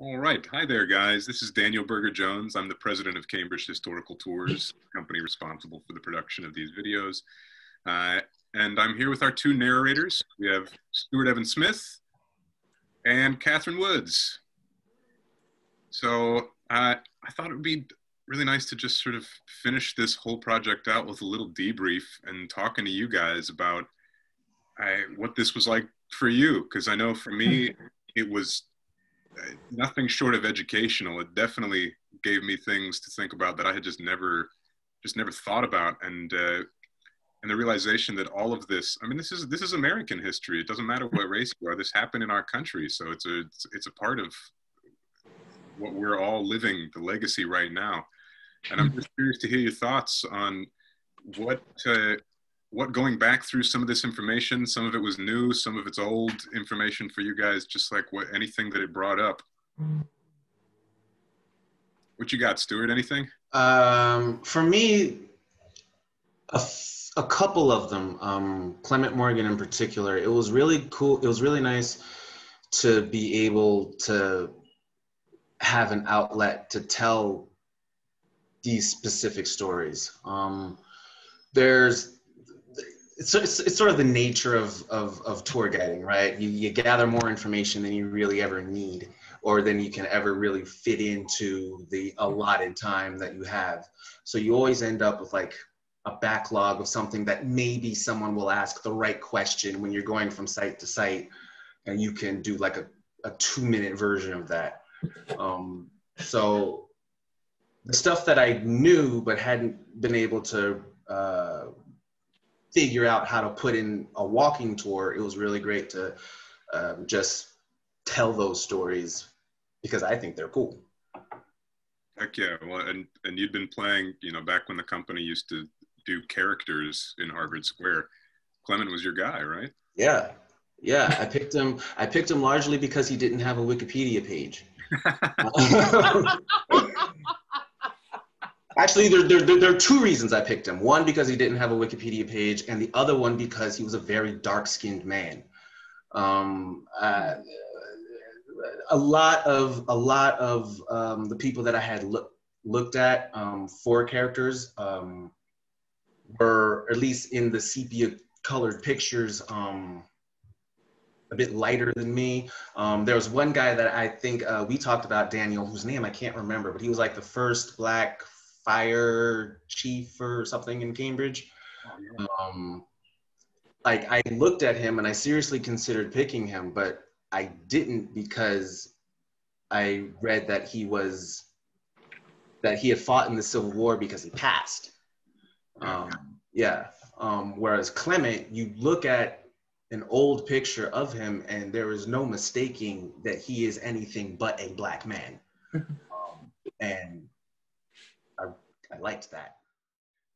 All right. Hi there, guys. This is Daniel Berger-Jones. I'm the president of Cambridge Historical Tours, company responsible for the production of these videos. And I'm here with our two narrators. We have Stewart Smith and Kathryn Woods. So I thought it would be really nice to just sort of finish this whole project out with a little debrief and talking to you guys about what this was like for you. Because I know for me, it was nothing short of educational. It definitely gave me things to think about that I had just never thought about, and the realization that all of this, I mean, this is American history. It doesn't matter what race you are. This happened in our country, so it's a part of what we're all living, the legacy right now. And I'm just curious to hear your thoughts on what going back through some of this information, some of it was new, some of it's old information for you guys, just like anything that it brought up. What you got, Stewart? Anything? For me, a couple of them, Clement Morgan in particular, it was really cool. It was really nice to be able to have an outlet to tell these specific stories. It's sort of the nature of tour guiding, right? You gather more information than you really ever need, or than you can ever really fit into the allotted time that you have. So you always end up with like a backlog of something that maybe someone will ask the right question when you're going from site to site, and you can do like a 2-minute version of that. So the stuff that I knew but hadn't been able to figure out how to put in a walking tour, it was really great to just tell those stories because I think they're cool. Heck yeah. Well, and you'd been playing, back when the company used to do characters in Harvard Square. Clement was your guy, right? Yeah. I picked him largely because he didn't have a Wikipedia page. Actually, there are two reasons I picked him. One, because he didn't have a Wikipedia page, and the other one because he was a very dark-skinned man. A lot of the people that I had looked at for characters were, at least in the sepia-colored pictures, a bit lighter than me. There was one guy that I think we talked about, Daniel, whose name I can't remember, but he was like the first Black fire chief or something in Cambridge. Like I looked at him and I seriously considered picking him, but I didn't because I read that he had fought in the Civil War because he passed. Whereas Clement, you look at an old picture of him and there is no mistaking that he is anything but a Black man. And I liked that.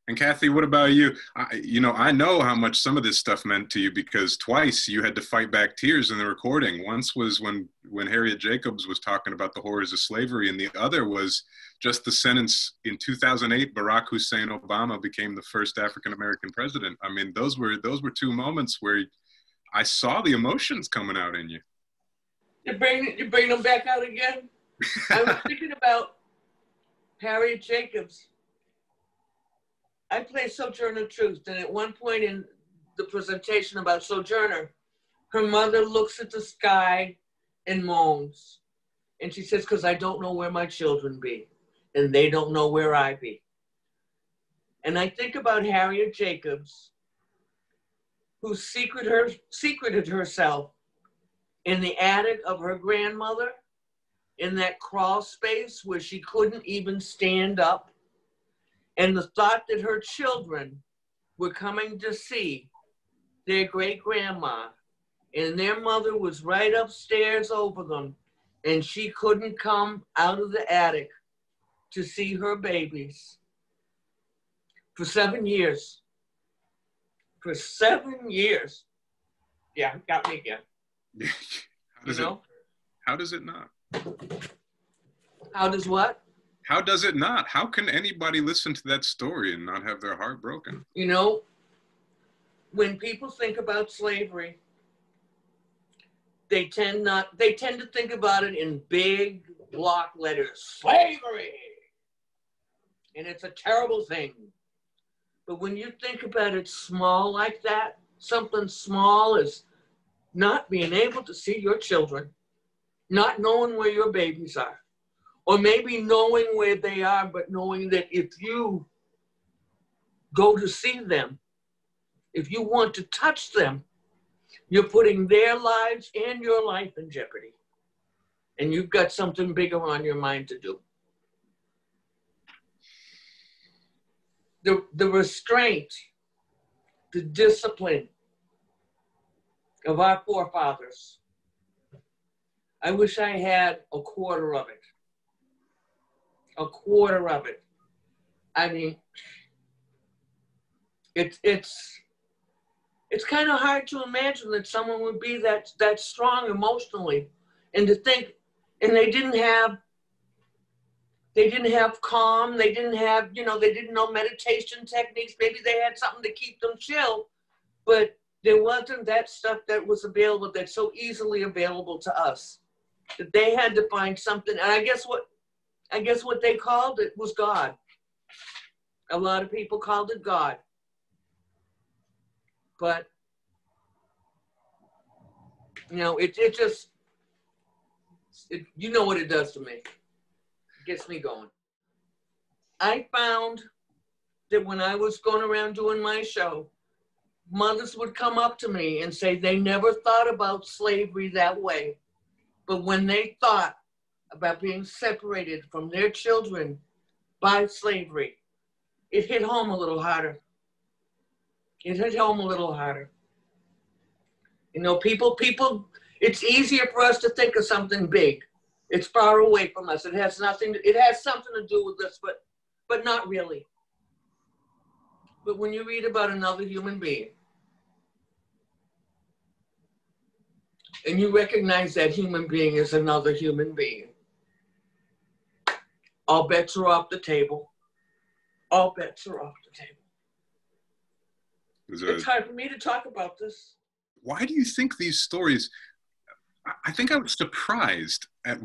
And Kathy, what about you? I know how much some of this stuff meant to you because twice you had to fight back tears in the recording. Once was when Harriet Jacobs was talking about the horrors of slavery, and the other was just the sentence in 2008, Barack Hussein Obama became the first African-American president. I mean, those were two moments where I saw the emotions coming out in you. You bring them back out again? I was thinking about Harriet Jacobs. I play Sojourner Truth, and at one point in the presentation about Sojourner, her mother looks at the sky and moans. And she says, because I don't know where my children be, and they don't know where I be. And I think about Harriet Jacobs, who secreted herself in the attic of her grandmother, in that crawl space where she couldn't even stand up. And the thought that her children were coming to see their great-grandma, and their mother was right upstairs over them, and she couldn't come out of the attic to see her babies. For 7 years. For 7 years. Yeah, got me again. How does it not? How does what? How does it not? How can anybody listen to that story and not have their heart broken? When people think about slavery, they tend to think about it in big, block letters, slavery. And it's a terrible thing. But when you think about it small like that, something small is not being able to see your children, not knowing where your babies are, or maybe knowing where they are, but knowing that if you go to see them, if you want to touch them, you're putting their lives and your life in jeopardy. And you've got something bigger on your mind to do. The restraint, the discipline of our forefathers. I wish I had a quarter of it. A quarter of it. I mean, it's kind of hard to imagine that someone would be that strong emotionally, and to think, and they didn't have calm, they didn't have, they didn't know meditation techniques. Maybe they had something to keep them chill, but there wasn't that stuff that was available, that's so easily available to us, that they had to find something. And I guess what they called it was God. A lot of people called it God. But, it just, you know what it does to me. It gets me going. I found that when I was going around doing my show, mothers would come up to me and say they never thought about slavery that way. But when they thought about being separated from their children by slavery, it hit home a little harder. It hit home a little harder. People, it's easier for us to think of something big. It's far away from us. It has something to do with us, but not really. But when you read about another human being, and you recognize that human being is another human being, all bets are off the table. All bets are off the table. It's hard for me to talk about this. Why do you think these stories, I think I was surprised at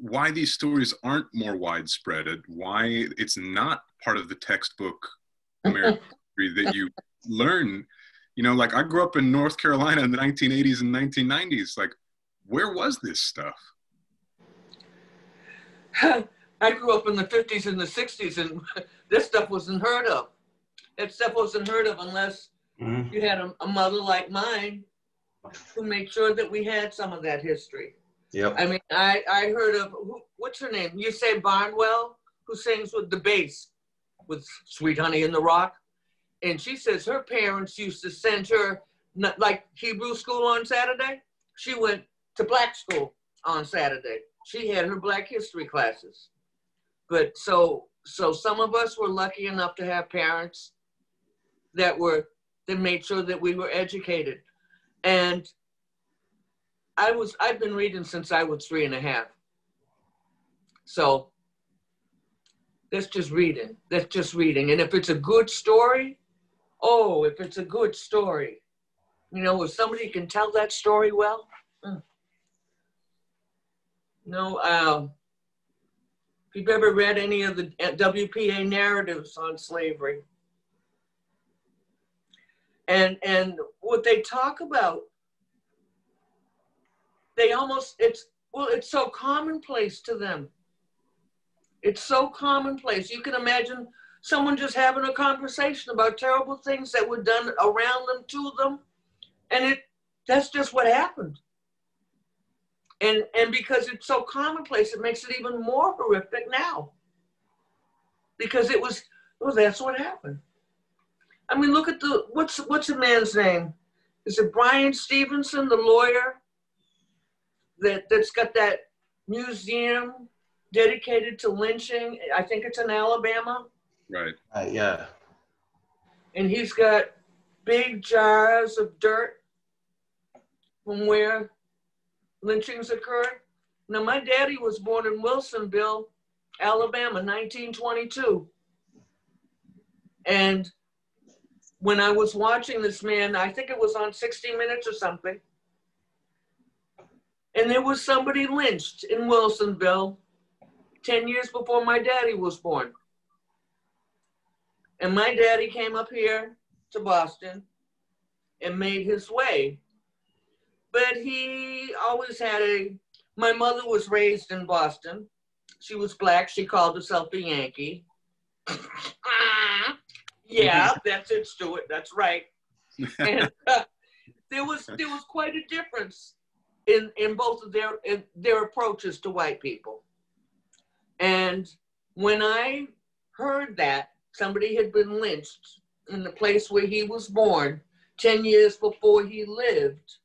why these stories aren't more widespread, at why it's not part of the textbook American history that you learn. Like I grew up in North Carolina in the 1980s and 1990s. Like, where was this stuff? I grew up in the 50s and the 60s, and this stuff wasn't heard of. That stuff wasn't heard of unless you had a mother like mine who made sure that we had some of that history. Yep. I mean, I heard of, what's her name? You say Barnwell, who sings with the bass with Sweet Honey in the Rock. And she says her parents used to send her, like Hebrew school on Saturday. She went to black school on Saturday. She had her black history classes. But so some of us were lucky enough to have parents that made sure that we were educated. And I've been reading since I was 3.5. So that's just reading. That's just reading. And if it's a good story, if it's a good story, if somebody can tell that story well. If you've ever read any of the WPA narratives on slavery, and what they talk about, it's so commonplace to them. It's so commonplace. You can imagine someone just having a conversation about terrible things that were done around them, to them, and that's just what happened. And because it's so commonplace, it makes it even more horrific now. Because that's what happened. I mean, look at what's the man's name? Is it Brian Stevenson, the lawyer that's got that museum dedicated to lynching? I think it's in Alabama. Right. Yeah. And he's got big jars of dirt from where lynchings occurred. Now, my daddy was born in Wilsonville, Alabama, 1922. And when I was watching this man, I think it was on 60 Minutes or something, and there was somebody lynched in Wilsonville 10 years before my daddy was born. And my daddy came up here to Boston and made his way. But he always had my mother was raised in Boston. She was black. She called herself a Yankee. Yeah, that's it, Stewart. That's right. And there was quite a difference in both of their approaches to white people. And when I heard that somebody had been lynched in the place where he was born 10 years before he lived,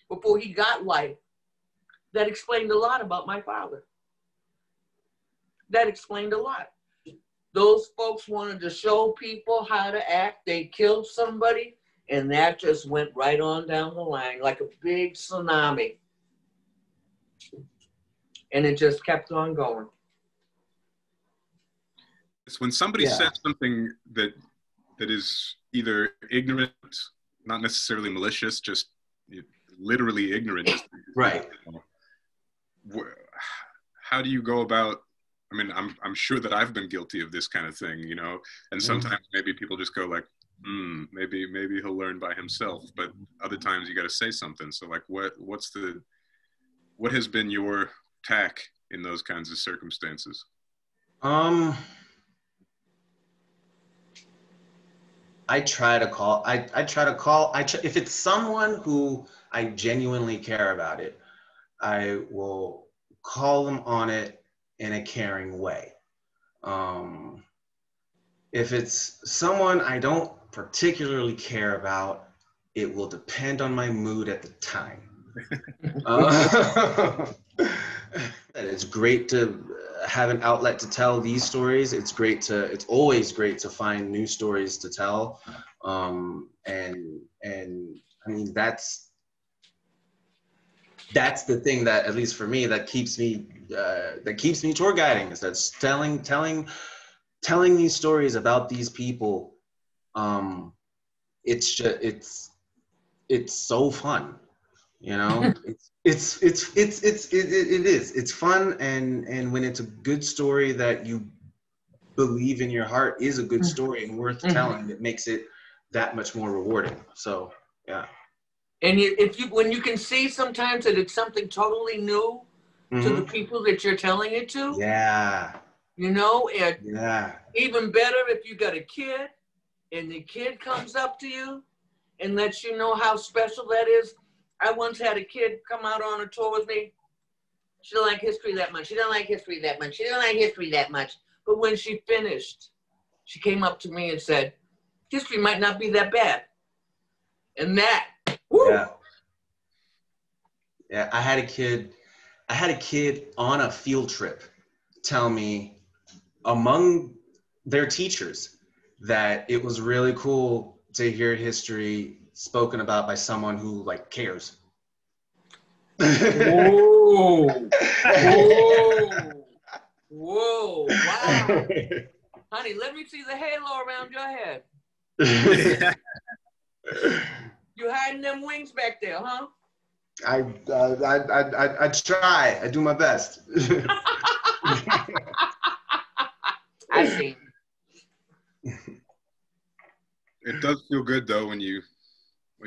before he got life, that explained a lot about my father. That explained a lot. Those folks wanted to show people how to act. They killed somebody, and that just went right on down the line like a big tsunami. And it just kept on going. It's when somebody says something that is either ignorant, not necessarily malicious, just literally ignorant. Right. How do you go about? I mean, I'm sure that I've been guilty of this kind of thing, you know. And sometimes maybe people just go like, maybe he'll learn by himself. But other times you got to say something. So like, what has been your tack in those kinds of circumstances? If it's someone who I genuinely care about it, I will call them on it in a caring way. If it's someone I don't particularly care about, it will depend on my mood at the time. It's great to have an outlet to tell these stories. It's always great to find new stories to tell. And I mean, that's the thing that, at least for me, that keeps me tour guiding, is that telling these stories about these people. It's so fun, you know. It's fun, and when it's a good story that you believe in your heart is a good story and worth telling, it makes it that much more rewarding. So yeah. And when you can see sometimes that it's something totally new to the people that you're telling it to. Yeah. You know, and even better if you got a kid and the kid comes up to you and lets you know how special that is. I once had a kid come out on a tour with me. She didn't like history that much. She didn't like history that much. She didn't like history that much. But when she finished, she came up to me and said, history might not be that bad. And that, woo! Yeah, I had a kid on a field trip tell me, among their teachers, that it was really cool to hear history spoken about by someone who like cares. Whoa! Whoa! Whoa! Wow! Honey, let me see the halo around your head. You hiding them wings back there, huh? I try. I do my best. I see. It does feel good though when you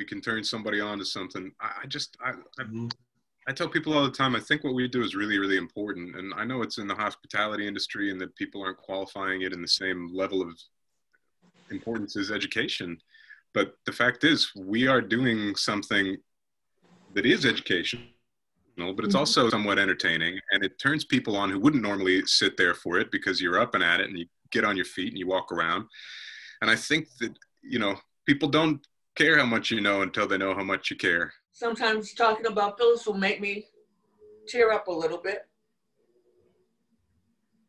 can turn somebody on to something. I tell people all the time, I think what we do is really, really important. And I know it's in the hospitality industry and that people aren't qualifying it in the same level of importance as education. But the fact is, we are doing something that is educational, but it's also somewhat entertaining. And it turns people on who wouldn't normally sit there for it, because you're up and at it and you get on your feet and you walk around. And I think that, you know, people don't care how much you know until they know how much you care. Sometimes talking about Phyllis will make me tear up a little bit.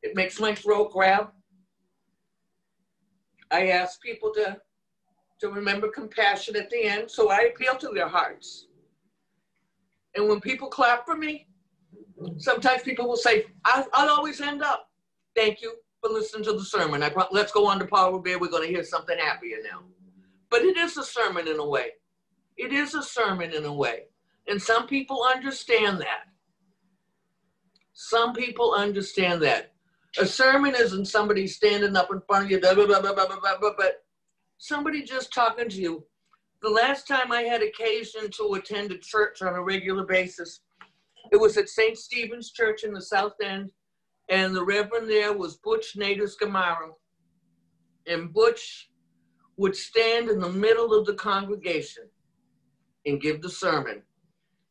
It makes my throat grab. I ask people to remember compassion at the end, so I appeal to their hearts. And when people clap for me, sometimes people will say, I'll always end up, thank you for listening to the sermon. Let's go on to Power Bear. We're going to hear something happier now. But it is a sermon in a way. It is a sermon in a way. And some people understand that. Some people understand that. A sermon isn't somebody standing up in front of you, blah, blah, blah, blah, blah, blah, blah, but somebody just talking to you. The last time I had occasion to attend a church on a regular basis, it was at St. Stephen's Church in the South End, and the Reverend there was Butch Nader-Scammaro. And Butch would stand in the middle of the congregation and give the sermon.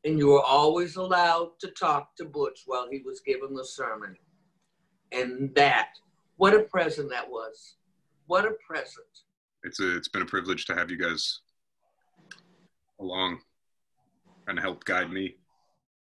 And you were always allowed to talk to Butch while he was giving the sermon. And that, what a present that was. What a present. It's been a privilege to have you guys along and help guide me